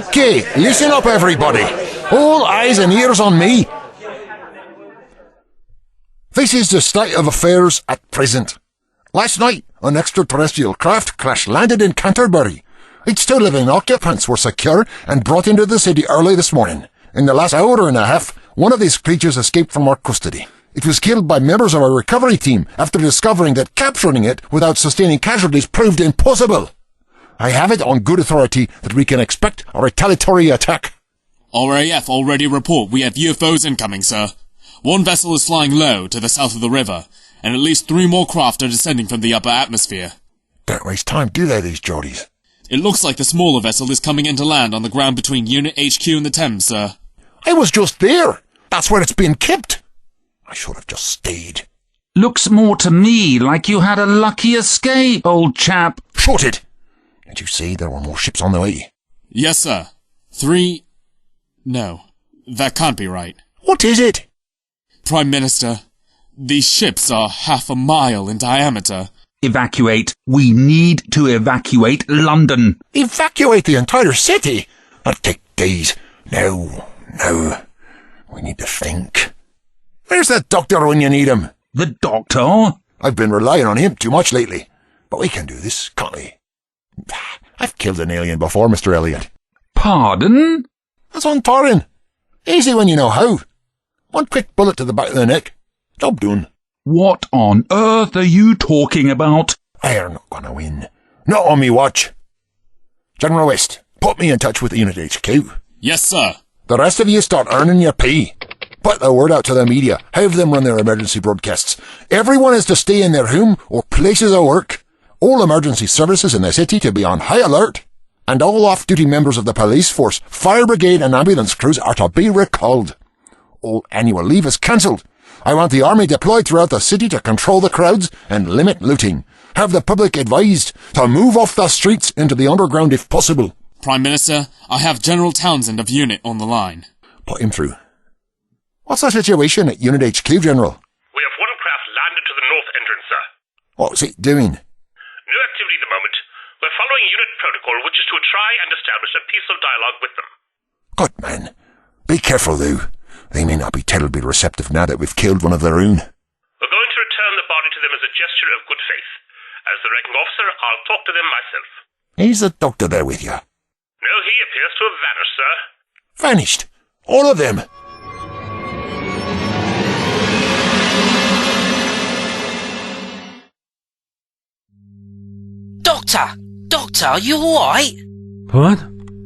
Okay, listen up everybody. All eyes and ears on me. This is the state of affairs at present. Last night, an extraterrestrial craft crash-landed in Canterbury. Its 2 living occupants were secure and brought into the city early this morning. In the last hour and a half, one of these creatures escaped from our custody. It was killed by members of our recovery team after discovering that capturing it without sustaining casualties proved impossible. I have it on good authority that we can expect a retaliatory attack. RAF already report we have UFOs incoming, sir. One vessel is flying low to the south of the river, and at least 3 more craft are descending from the upper atmosphere. Don't waste time, do they, these Geordies? It looks like the smaller vessel is coming in to land on the ground between Unit HQ and the Thames, sir. I was just there. That's where it's being kept. I should have just stayed. Looks more to me like you had a lucky escape, old chap. Shut it! Did you see there were more ships on the way? Yes, sir. 3... No, that can't be right. What is it? Prime Minister, these ships are half a mile in diameter. Evacuate. We need to evacuate London. Evacuate the entire city? That'll take days. No. We need to think. Where's that doctor when you need him? The doctor? I've been relying on him too much lately. But we can do this, can't we? I've killed an alien before, Mr. Elliot. Pardon? That's on Torin. Easy when you know how. 1 quick bullet to the back of the neck. Job done. What on earth are you talking about? They're not going to win. Not on me watch. General West, put me in touch with the Unit HQ. Yes, sir. The rest of you start earning your pay. Put the word out to the media. Have them run their emergency broadcasts. Everyone is to stay in their home or places of work. All emergency services in the city to be on high alert. And all off-duty members of the police force, fire brigade and ambulance crews are to be recalled. All annual leave is cancelled. I want the army deployed throughout the city to control the crowds and limit looting. Have the public advised to move off the streets into the underground if possible. Prime Minister, I have General Townsend of Unit on the line. Put him through. What's the situation at Unit HQ, General? We have 1 craft landed to the north entrance, sir. What's it doing? No activity at the moment. We're following unit protocol, which is to try and establish a peaceful dialogue with them. Good man. Be careful, though. They may not be terribly receptive now that we've killed one of their own. We're going to return the body to them as a gesture of good faith. As the ranking officer, I'll talk to them myself. Is the doctor there with you? No, he appears to have vanished, sir. Vanished? All of them? Doctor, are you alright? What?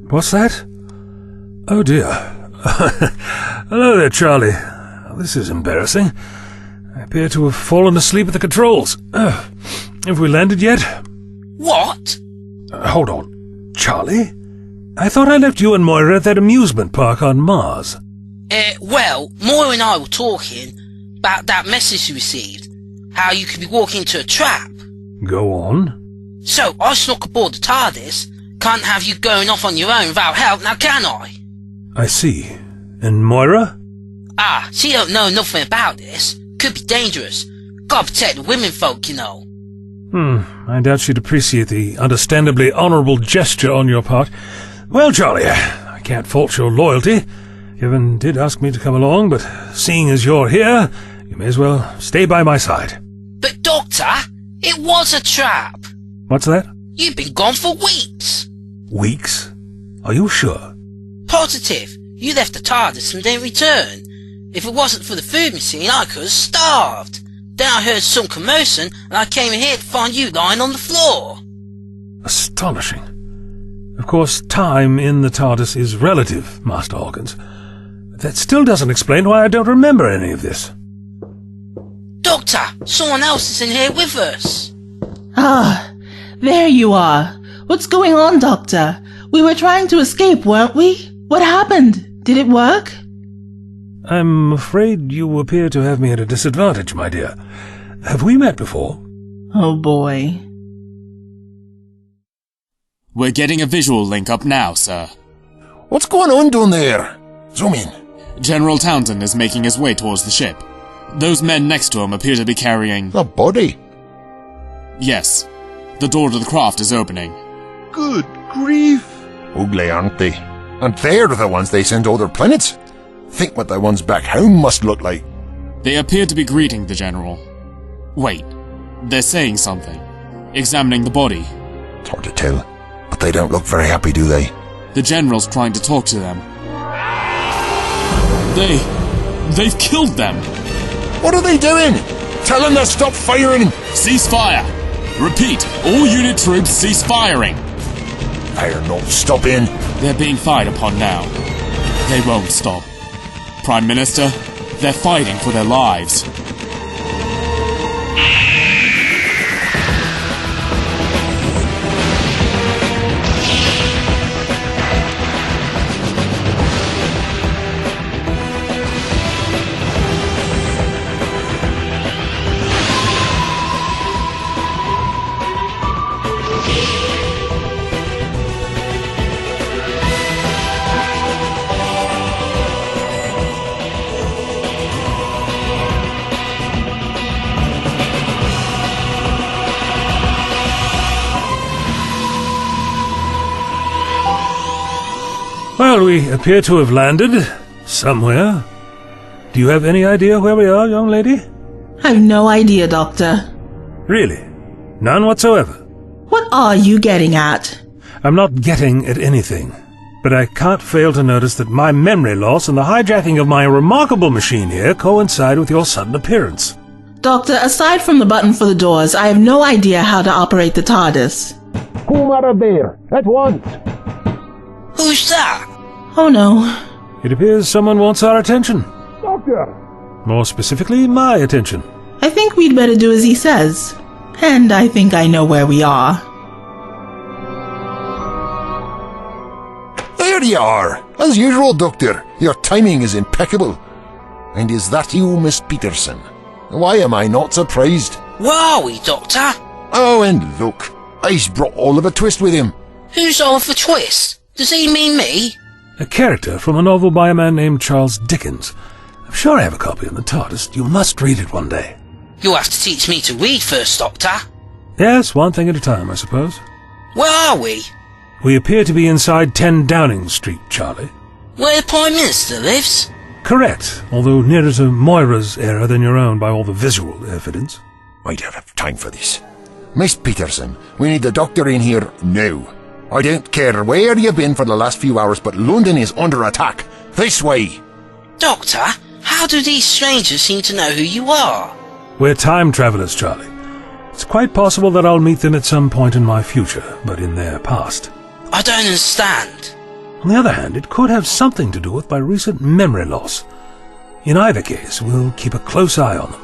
What's that? Oh dear. Hello there, Charlie. This is embarrassing. I appear to have fallen asleep at the controls. Have we landed yet? What? Hold on. Charlie? I thought I left you and Moira at that amusement park on Mars. Well, Moira and I were talking about that message you received. How you could be walking into a trap. Go on. So, I snuck aboard the Tardis. Can't have you going off on your own without help, now can I? I see. And Moira? She don't know nothing about this. Could be dangerous. Gotta protect the women folk, you know. I doubt she'd appreciate the understandably honourable gesture on your part. Well, Charlie, I can't fault your loyalty. Kevin did ask me to come along, but seeing as you're here, you may as well stay by my side. But, Doctor, it was a trap. What's that? You've been gone for weeks. Weeks? Are you sure? Positive. You left the TARDIS and didn't return. If it wasn't for the food machine, I could have starved. Then I heard some commotion, and I came here to find you lying on the floor. Astonishing. Of course, time in the TARDIS is relative, Master Hawkins. But that still doesn't explain why I don't remember any of this. Doctor, someone else is in here with us. There you are. What's going on, Doctor? We were trying to escape, weren't we? What happened? Did it work? I'm afraid you appear to have me at a disadvantage, my dear. Have we met before? Oh, boy. We're getting a visual link up now, sir. What's going on down there? Zoom in. General Townsend is making his way towards the ship. Those men next to him appear to be carrying... The body? Yes. The door to the craft is opening. Good grief. Ugly, aren't they? And they're the ones they send to other planets. Think what the ones back home must look like. They appear to be greeting the General. Wait, they're saying something. Examining the body. It's hard to tell, but they don't look very happy, do they? The General's trying to talk to them. They've killed them! What are they doing? Tell them to stop firing! Cease fire! Repeat, all unit troops cease firing! Fire not stopping. They're being fired upon now. They won't stop. Prime Minister, they're fighting for their lives. Well, we appear to have landed somewhere. Do you have any idea where we are, young lady? I've no idea, Doctor. Really? None whatsoever? What are you getting at? I'm not getting at anything, but I can't fail to notice that my memory loss and the hijacking of my remarkable machine here coincide with your sudden appearance. Doctor, aside from the button for the doors, I have no idea how to operate the TARDIS. Come out of there, at once! Who's that? Oh no. It appears someone wants our attention. Doctor! More specifically, my attention. I think we'd better do as he says. And I think I know where we are. There you are! As usual, Doctor. Your timing is impeccable. And is that you, Miss Peterson? Why am I not surprised? Where are we, Doctor? Oh, and look. He's brought Oliver Twist with him. Who's Oliver Twist? Does he mean me? A character from a novel by a man named Charles Dickens. I'm sure I have a copy in the TARDIS. You must read it one day. You'll have to teach me to read first, Doctor. Yes, one thing at a time, I suppose. Where are we? We appear to be inside 10 Downing Street, Charlie. Where the Prime Minister lives? Correct, although nearer to Moira's era than your own by all the visual evidence. I don't have time for this. Miss Peterson, we need the doctor in here now. I don't care where you've been for the last few hours, but London is under attack. This way! Doctor, how do these strangers seem to know who you are? We're time travelers, Charlie. It's quite possible that I'll meet them at some point in my future, but in their past. I don't understand. On the other hand, it could have something to do with my recent memory loss. In either case, we'll keep a close eye on them.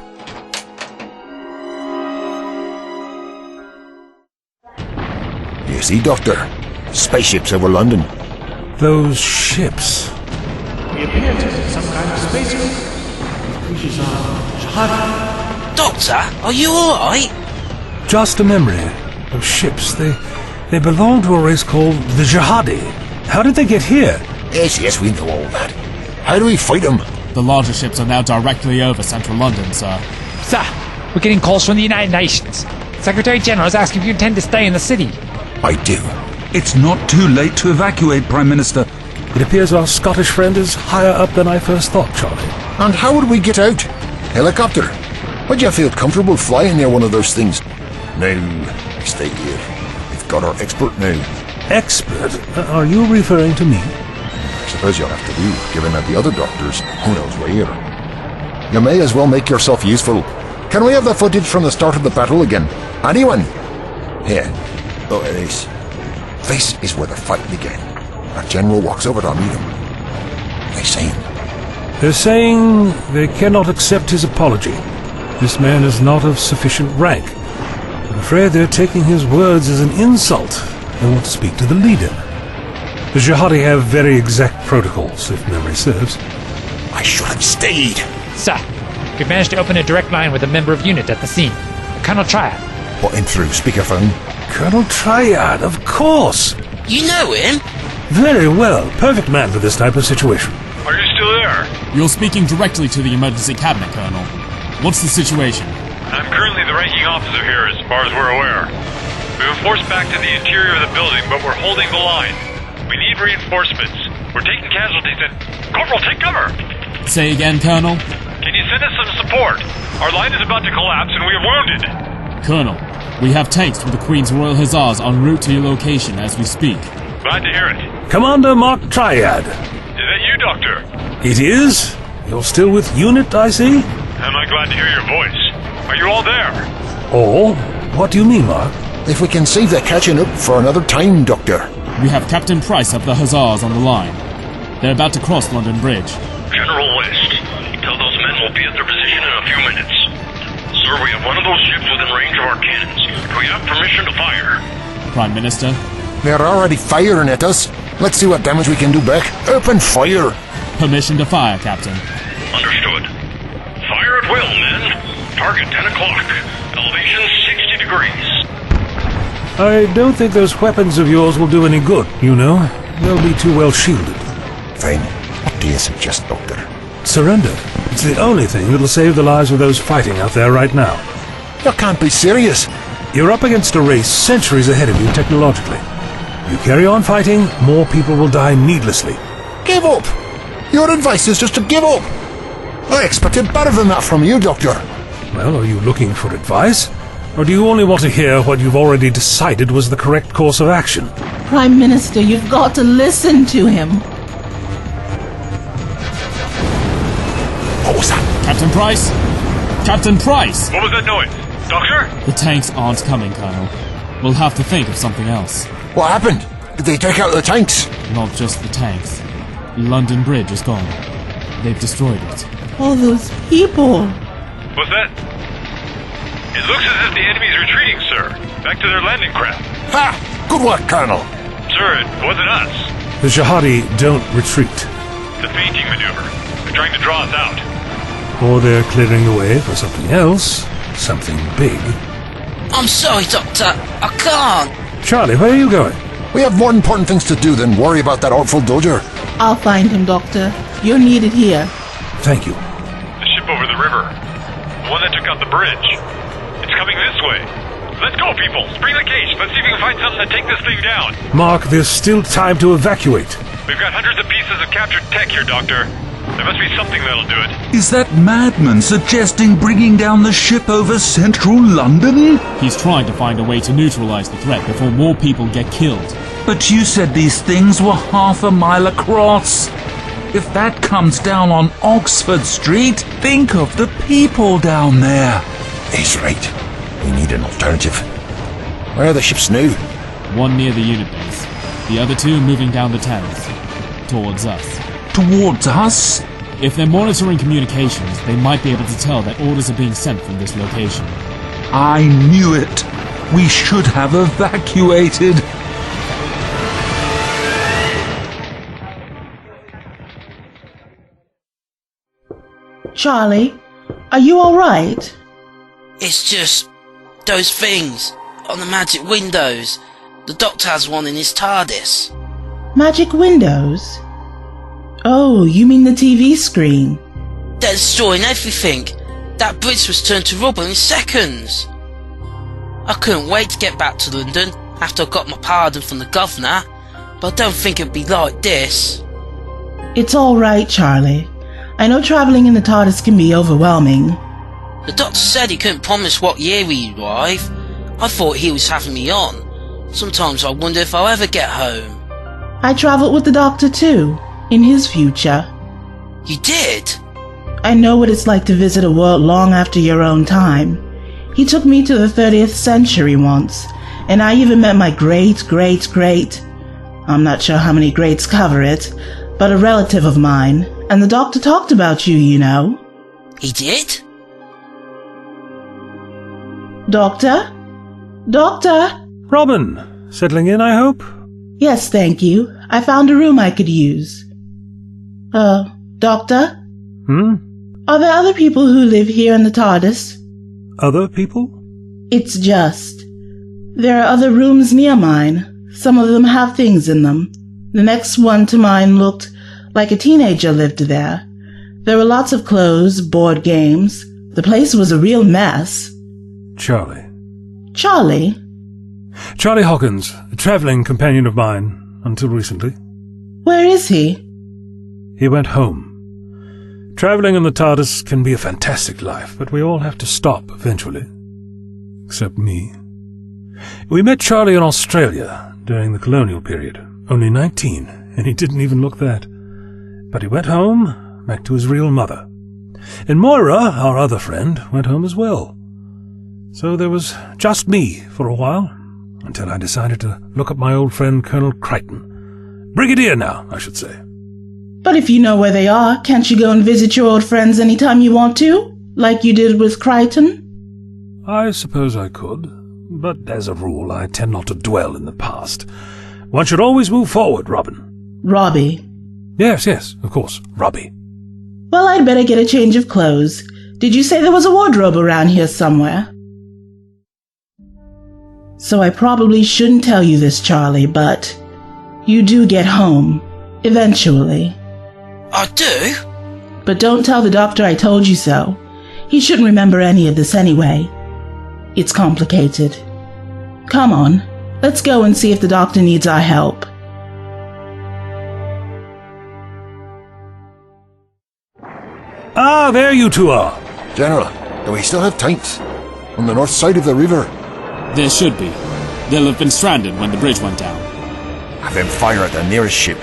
You see, Doctor? Spaceships over London. Those ships. The appearance is some kind of spacecraft. These creatures are jihadi. Doctor, are you alright? Just a memory. Those ships, they belong to a race called the Jihadi. How did they get here? Yes, we know all that. How do we fight them? The larger ships are now directly over central London, sir. Sir, we're getting calls from the United Nations. Secretary General is asking if you intend to stay in the city. I do. It's not too late to evacuate, Prime Minister. It appears our Scottish friend is higher up than I first thought, Charlie. And how would we get out? Helicopter? Would you feel comfortable flying near one of those things? No, we stay here. We've got our expert now. Expert? Are you referring to me? I suppose you'll have to do, given that the other doctors, who knows where. You may as well make yourself useful. Can we have the footage from the start of the battle again? Anyone? Here. Oh, it is. This is where the fight began. Our general walks over to meet him. They're saying? They're saying they cannot accept his apology. This man is not of sufficient rank. I'm afraid they're taking his words as an insult. They want to speak to the leader. The Jihadi have very exact protocols, if memory serves. I should have stayed. Sir, we've managed to open a direct line with a member of UNIT at the scene. Colonel Triad. Put him through speakerphone. Colonel Triad, of course. You know him? Very well. Perfect man for this type of situation. Are you still there? You're speaking directly to the emergency cabinet, Colonel. What's the situation? I'm currently the ranking officer here as far as we're aware. We've been forced back to the interior of the building, but we're holding the line. We need reinforcements. We're taking casualties and... Corporal, take cover! Say again, Colonel? Can you send us some support? Our line is about to collapse and we are wounded. Colonel, we have tanks with the Queen's Royal Hussars en route to your location as we speak. Glad to hear it. Commander Mark Triad. Is that you, Doctor? It is? You're still with Unit, I see? Am I glad to hear your voice? Are you all there? All? What do you mean, Mark? If we can save the catching up for another time, Doctor. We have Captain Price of the Hussars on the line. They're about to cross London Bridge. General West, tell those men we'll be at their position in a few minutes. Sir, we have one of those ships within range of our cannons. Do we have permission to fire? Prime Minister? They're already firing at us. Let's see what damage we can do back. Open fire! Permission to fire, Captain. Understood. Fire at will, men. Target 10 o'clock. Elevation 60 degrees. I don't think those weapons of yours will do any good, you know. They'll be too well shielded. Fine. What do you suggest, Doctor? Surrender. It's the only thing that'll save the lives of those fighting out there right now. You can't be serious. You're up against a race centuries ahead of you technologically. You carry on fighting, more people will die needlessly. Give up! Your advice is just to give up! I expected better than that from you, Doctor. Well, are you looking for advice? Or do you only want to hear what you've already decided was the correct course of action? Prime Minister, you've got to listen to him. What was that? Captain Price? Captain Price! What was that noise? Doctor? The tanks aren't coming, Colonel. We'll have to think of something else. What happened? Did they take out the tanks? Not just the tanks. London Bridge is gone. They've destroyed it. All those people. What's that? It looks as if the enemy's retreating, sir. Back to their landing craft. Ha! Good work, Colonel. Sir, it wasn't us. The Jihadi don't retreat. It's a feinting maneuver. They're trying to draw us out. Or they're clearing the way for something else. Something big. I'm sorry, Doctor. I can't. Charlie, where are you going? We have more important things to do than worry about that artful dodger. I'll find him, Doctor. You're needed here. Thank you. The ship over the river. The one that took out the bridge. It's coming this way. Let's go, people. Spring the cage. Let's see if we can find something to take this thing down. Mark, there's still time to evacuate. We've got hundreds of pieces of captured tech here, Doctor. There must be something that'll do it. Is that madman suggesting bringing down the ship over central London? He's trying to find a way to neutralize the threat before more people get killed. But you said these things were half a mile across. If that comes down on Oxford Street, think of the people down there. He's right. We need an alternative. Where are the ships now? One near the unit base. The other two moving down the Thames. Towards us. Towards us? If they're monitoring communications, they might be able to tell that orders are being sent from this location. I knew it. We should have evacuated. Charlie, are you all right? It's just those things on the magic windows. The Doctor has one in his Tardis. Magic windows? Oh, you mean the TV screen? They're destroying everything. That bridge was turned to rubble in seconds. I couldn't wait to get back to London after I got my pardon from the governor, but I don't think it'd be like this. It's all right, Charlie. I know traveling in the TARDIS can be overwhelming. The Doctor said he couldn't promise what year we'd arrive. I thought he was having me on. Sometimes I wonder if I'll ever get home. I travelled with the Doctor too, in his future. You did? I know what it's like to visit a world long after your own time. He took me to the 30th century once, and I even met my great, I'm not sure how many greats cover it, but a relative of mine, and the Doctor talked about you, you know. He did? Doctor? Doctor? Robin, settling in, I hope? Yes, thank you. I found a room I could use. Doctor? Are there other people who live here in the TARDIS? Other people? It's just. There are other rooms near mine. Some of them have things in them. The next one to mine looked like a teenager lived there. There were lots of clothes, board games. The place was a real mess. Charlie. Charlie? Charlie Hawkins, a travelling companion of mine, until recently. Where is he? He went home. Travelling in the Tardis can be a fantastic life, but we all have to stop eventually. Except me. We met Charlie in Australia during the colonial period. Only 19, and he didn't even look that. But he went home, back to his real mother. And Moira, our other friend, went home as well. So there was just me for a while, until I decided to look up my old friend Colonel Crichton. Brigadier now, I should say. But if you know where they are, can't you go and visit your old friends any time you want to? Like you did with Crichton? I suppose I could, but as a rule I tend not to dwell in the past. One should always move forward, Robin. Robbie. Yes, of course, Robbie. Well, I'd better get a change of clothes. Did you say there was a wardrobe around here somewhere? So I probably shouldn't tell you this, Charlie, but you do get home. Eventually. I do? But don't tell the doctor I told you so. He shouldn't remember any of this anyway. It's complicated. Come on, let's go and see if the doctor needs our help. Ah, there you two are. General, do we still have tanks? On the north side of the river? There should be. They'll have been stranded when the bridge went down. Have them fire at the nearest ship.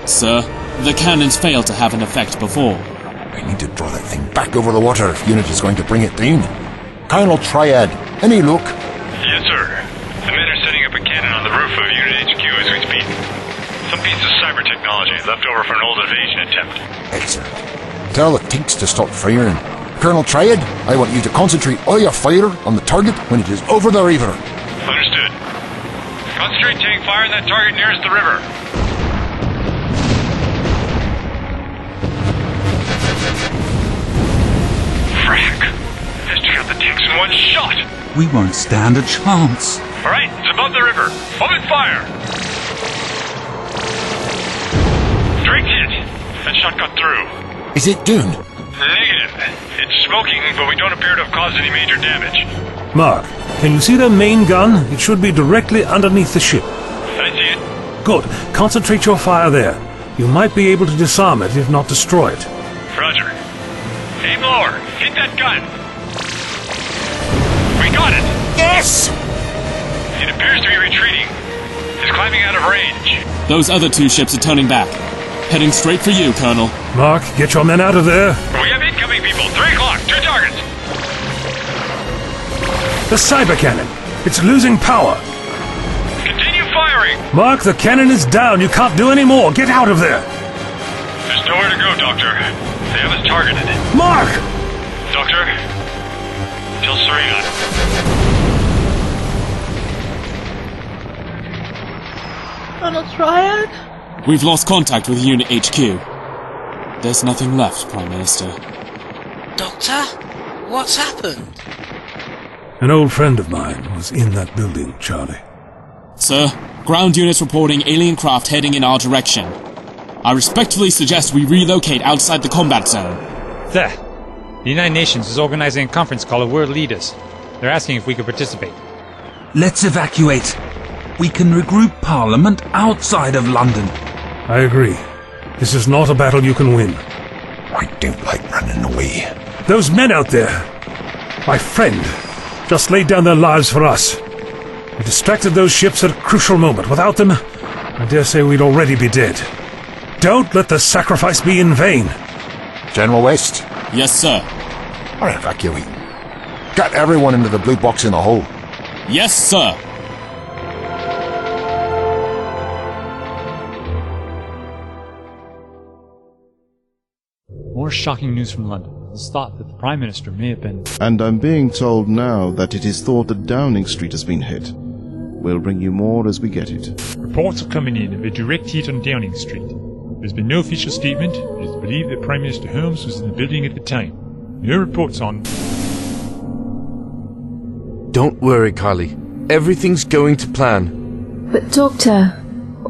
Sir, the cannons failed to have an effect before. I need to draw that thing back over the water if Unit is going to bring it down. Colonel Triad, any look? Yes, sir. The men are setting up a cannon on the roof of Unit HQ as we speak. Some piece of cyber technology left over from an old invasion attempt. Excellent. Tell the tinks to stop firing. Colonel Triad, I want you to concentrate all your fire on the target when it is over the river. Understood. Concentrate taking fire on that target nearest the river. Frack! This took out the tanks in one shot! We won't stand a chance. Alright, it's above the river. Open fire! Direct hit! That shot got through. Is it done? Negative. It's smoking, but we don't appear to have caused any major damage. Mark, can you see their main gun? It should be directly underneath the ship. I see it. Good. Concentrate your fire there. You might be able to disarm it, if not destroy it. Roger. Aim lower. Hit that gun. We got it. Yes! It appears to be retreating. It's climbing out of range. Those other two ships are turning back. Heading straight for you, Colonel. Mark, get your men out of there. We have incoming people. 3 o'clock. 2 targets. The cyber cannon. It's losing power. Continue firing. Mark, the cannon is down. You can't do any more. Get out of there. There's nowhere to go, Doctor. They have us targeted. Mark! Doctor, tell Serena. Colonel Triad? We've lost contact with Unit HQ. There's nothing left, Prime Minister. Doctor? What's happened? An old friend of mine was in that building, Charlie. Sir, ground units reporting alien craft heading in our direction. I respectfully suggest we relocate outside the combat zone. There. The United Nations is organizing a conference call of world leaders. They're asking if we could participate. Let's evacuate. We can regroup Parliament outside of London. I agree. This is not a battle you can win. I don't like running away. Those men out there, my friend, just laid down their lives for us. They distracted those ships at a crucial moment. Without them, I dare say we'd already be dead. Don't let the sacrifice be in vain. General West? Yes, sir. Or evacuate. Get everyone into the blue box in the hole. Yes, sir. More shocking news from London. It's thought that the Prime Minister may have been... And I'm being told now that it is thought that Downing Street has been hit. We'll bring you more as we get it. Reports are coming in of a direct hit on Downing Street. There's been no official statement. It is believed that Prime Minister Holmes was in the building at the time. No reports on... Don't worry, Carly. Everything's going to plan. But Doctor,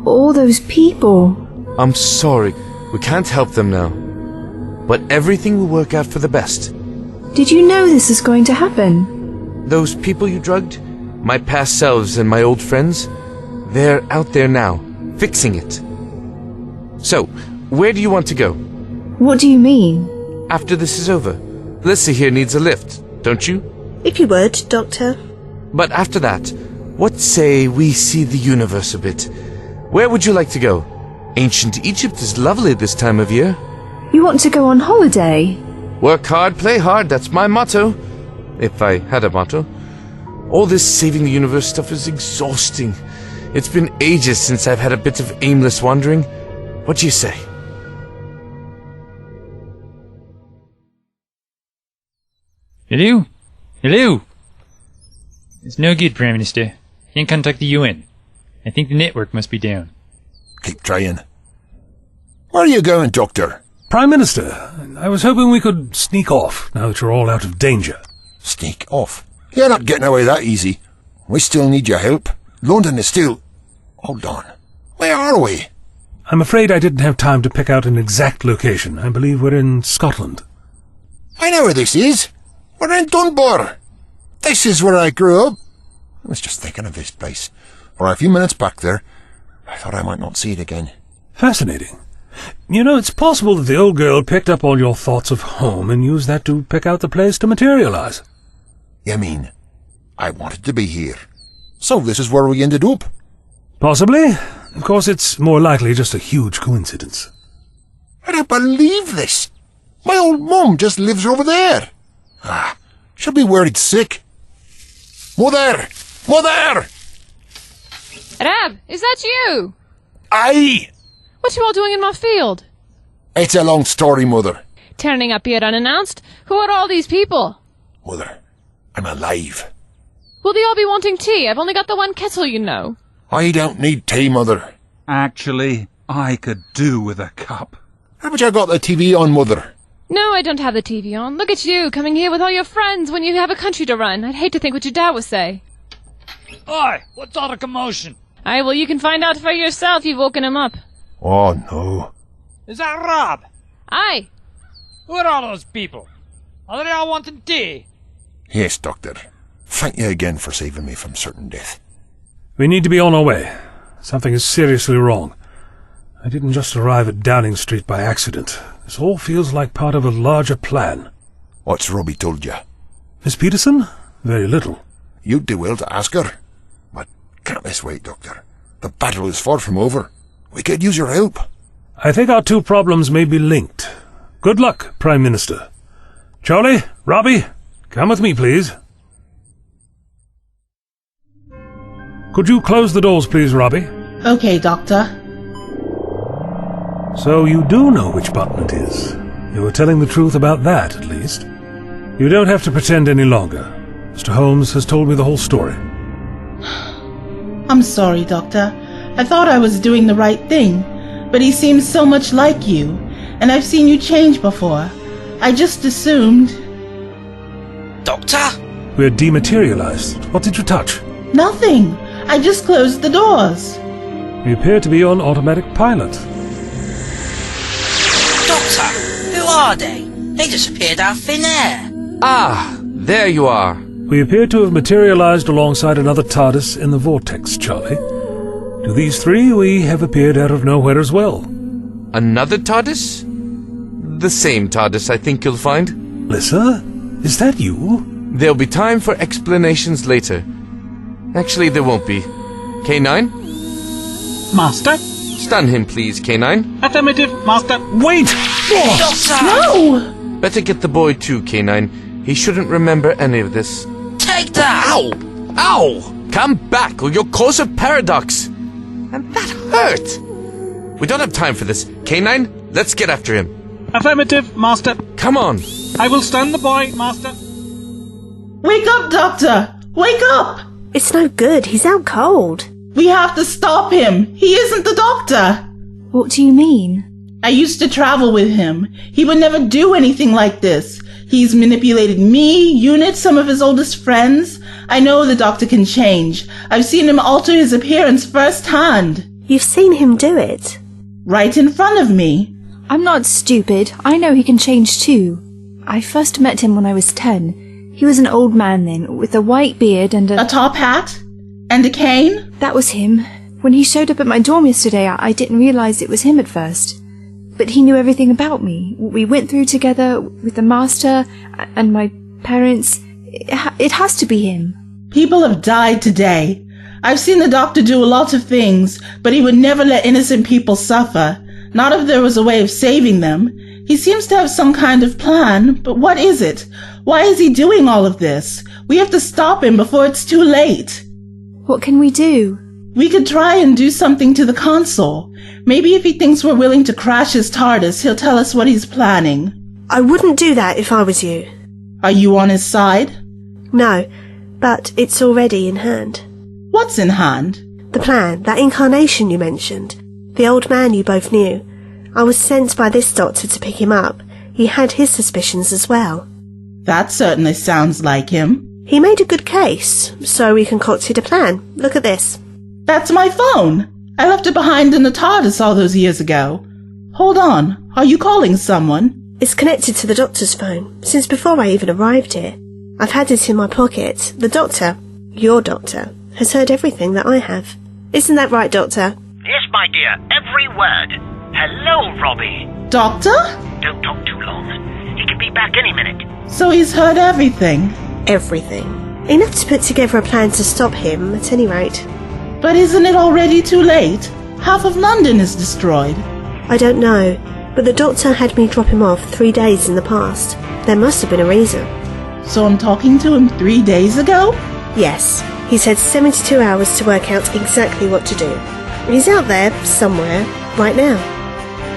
all those people... I'm sorry. We can't help them now. But everything will work out for the best. Did you know this was going to happen? Those people you drugged? My past selves and my old friends? They're out there now, fixing it. So, where do you want to go? What do you mean? After this is over. Lissa here needs a lift, don't you? If you would, Doctor. But after that, what say we see the universe a bit? Where would you like to go? Ancient Egypt is lovely this time of year. You want to go on holiday? Work hard, play hard, that's my motto. If I had a motto. All this saving the universe stuff is exhausting. It's been ages since I've had a bit of aimless wandering. What do you say? Hello? Hello? It's no good, Prime Minister. Can't contact the UN. I think the network must be down. Keep trying. Where are you going, Doctor? Prime Minister, I was hoping we could sneak off, now that you're all out of danger. Sneak off? You're not getting away that easy. We still need your help. London is still... Hold on. Where are we? I'm afraid I didn't have time to pick out an exact location. I believe we're in Scotland. I know where this is. We're in Dunbar. This is where I grew up. I was just thinking of this place. For a few minutes back there, I thought I might not see it again. Fascinating. You know, it's possible that the old girl picked up all your thoughts of home and used that to pick out the place to materialize. You mean, I wanted to be here. So this is where we ended up. Possibly. Of course, it's more likely just a huge coincidence. I don't believe this. My old mum just lives over there. She'll be worried sick. Mother! Mother! Rab, is that you? Aye! What you all doing in my field? It's a long story, Mother. Turning up here unannounced? Who are all these people? Mother, I'm alive. Will they all be wanting tea? I've only got the one kettle, you know. I don't need tea, Mother. Actually, I could do with a cup. Haven't you got the TV on, Mother? No, I don't have the TV on. Look at you, coming here with all your friends when you have a country to run. I'd hate to think what your dad would say. Oi, what's all the commotion? Aye, well, you can find out for yourself. You've woken him up. Oh, no. Is that Rob? Aye. Who are all those people? Are they all wanting tea? Yes, Doctor. Thank you again for saving me from certain death. We need to be on our way. Something is seriously wrong. I didn't just arrive at Downing Street by accident. This all feels like part of a larger plan. What's Robbie told you? Miss Peterson? Very little. You'd do well to ask her. But can't this wait, Doctor? The battle is far from over. We could use your help. I think our two problems may be linked. Good luck, Prime Minister. Charlie, Robbie, come with me, please. Could you close the doors, please, Robbie? Okay, Doctor. So you do know which button it is. You were telling the truth about that, at least. You don't have to pretend any longer. Mr. Holmes has told me the whole story. I'm sorry, Doctor. I thought I was doing the right thing, but he seems so much like you, and I've seen you change before. I just assumed... Doctor? We're dematerialized. What did you touch? Nothing. I just closed the doors. We appear to be on automatic pilot. Doctor, who are they? They just appeared out of thin air. Ah, there you are. We appear to have materialized alongside another Tardis in the vortex, Charlie. To these three, we have appeared out of nowhere as well. Another Tardis? The same Tardis, I think you'll find. Lissa? Is that you? There'll be time for explanations later. Actually, there won't be. K9? Master? Stun him, please, K9. Affirmative, Master. Wait! Doctor! No! Better get the boy too, K9. He shouldn't remember any of this. Take that! Ow! Ow! Come back, or you'll cause a paradox. And that hurt! We don't have time for this. K9, let's get after him. Affirmative, Master. Come on. I will stun the boy, Master. Wake up, Doctor! Wake up! It's no good. He's out cold. We have to stop him. He isn't the Doctor. What do you mean? I used to travel with him. He would never do anything like this. He's manipulated me, Unit, some of his oldest friends. I know the Doctor can change. I've seen him alter his appearance firsthand. You've seen him do it. Right in front of me. I'm not stupid. I know he can change too. I first met him when I was 10. He was an old man then, with a white beard and a top hat? And a cane? That was him. When he showed up at my dorm yesterday, I didn't realise it was him at first. But he knew everything about me. We went through together with the master and my parents. It has to be him. People have died today. I've seen the doctor do a lot of things, but he would never let innocent people suffer. Not if there was a way of saving them. He seems to have some kind of plan, but what is it? Why is he doing all of this? We have to stop him before it's too late. What can we do? We could try and do something to the consul. Maybe if he thinks we're willing to crash his Tardis, he'll tell us what he's planning. I wouldn't do that if I was you. Are you on his side? No, but it's already in hand. What's in hand? The plan, that incarnation you mentioned. The old man you both knew. I was sent by this doctor to pick him up. He had his suspicions as well. That certainly sounds like him. He made a good case, so we concocted a plan. Look at this. That's my phone. I left it behind in the Tardis all those years ago. Hold on. Are you calling someone? It's connected to the doctor's phone, since before I even arrived here. I've had it in my pocket. The doctor, your doctor, has heard everything that I have. Isn't that right, Doctor? Yes, my dear. Every word. Hello, Robbie. Doctor? Don't talk too long. He could be back any minute. So he's heard everything? Everything. Enough to put together a plan to stop him, at any rate. But isn't it already too late? Half of London is destroyed. I don't know, but the doctor had me drop him off 3 days in the past. There must have been a reason. So I'm talking to him 3 days ago? Yes. He's had 72 hours to work out exactly what to do. He's out there, somewhere, right now.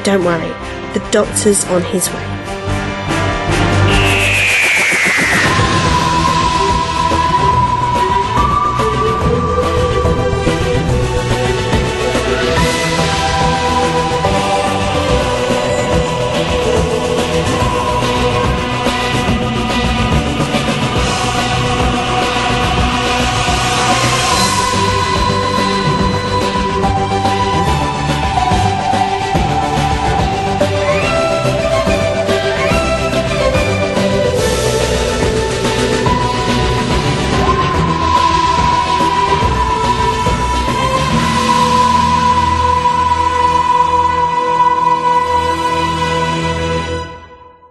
Don't worry. The doctor's on his way.